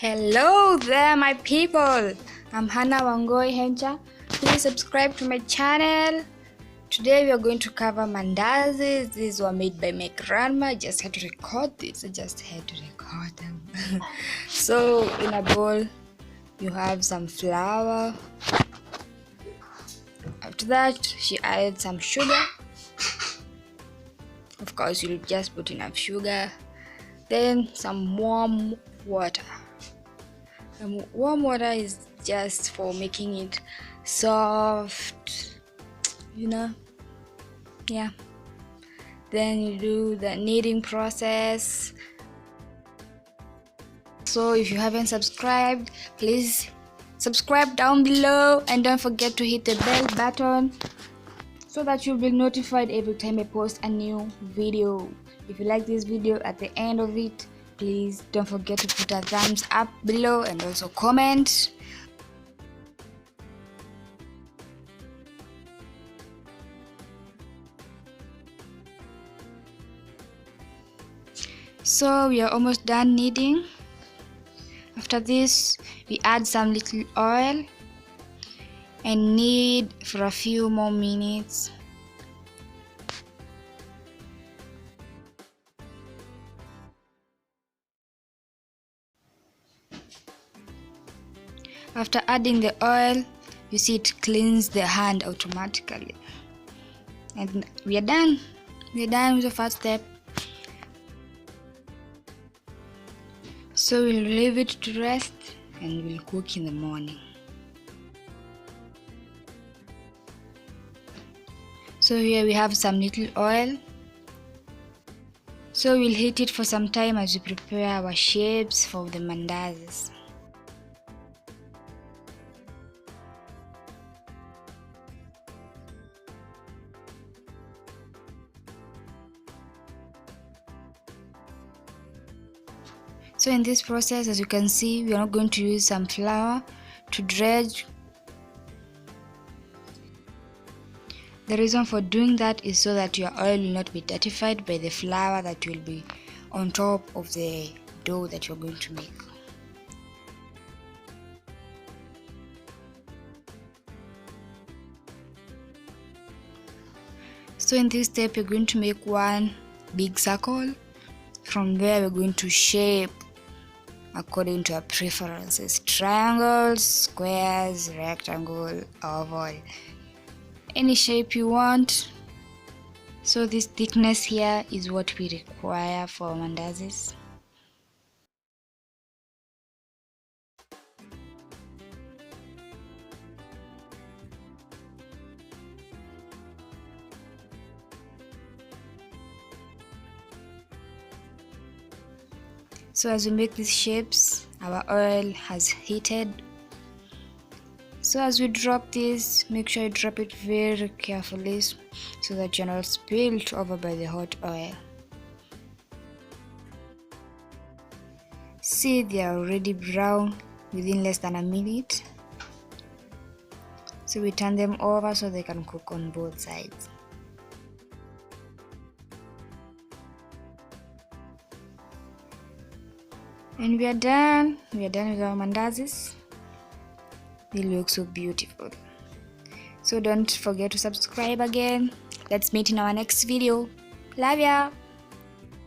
Hello there, my people. I'm Hannah Wangoi Hencha. Please subscribe to my channel. Today we are going to cover mandazis. These were made by my grandma. I just had to record this. Them. So in a bowl, you have some flour. After that, she added some sugar. Of course, you'll just put enough sugar. Then some warm water. Warm water is just for making it soft, yeah. Then you do the kneading process. So if you haven't subscribed, please subscribe down below and don't forget to hit the bell button so that you'll be notified every time I post a new video. If you like this video, at the end of it, please don't forget to put a thumbs up below and also comment. So we are almost done kneading. After this, we add some little oil and knead for a few more minutes. After adding the oil, you see it cleans the hand automatically. And we are done. We are done with the first step. So we'll leave it to rest and we'll cook in the morning. So here we have some little oil. So we'll heat it for some time as we prepare our shapes for the mandazis. So in this process, as you can see, we are not going to use some flour to dredge. The reason for doing that is so that your oil will not be dirtified by the flour that will be on top of the dough that you're going to make. So in this step, you're going to make one big circle. From there, we're going to shape according to our preferences: triangles, squares, rectangle, oval, any shape you want. So this thickness here is what we require for mandazis. So as we make these shapes, our oil has heated. So as we drop this, make sure you drop it very carefully so that you're not spilled over by the hot oil. See, they are already brown within less than a minute. So we turn them over so they can cook on both sides. And we are done. We are done with our mandazis. They look so beautiful. So don't forget to subscribe again. Let's meet in our next video. Love ya.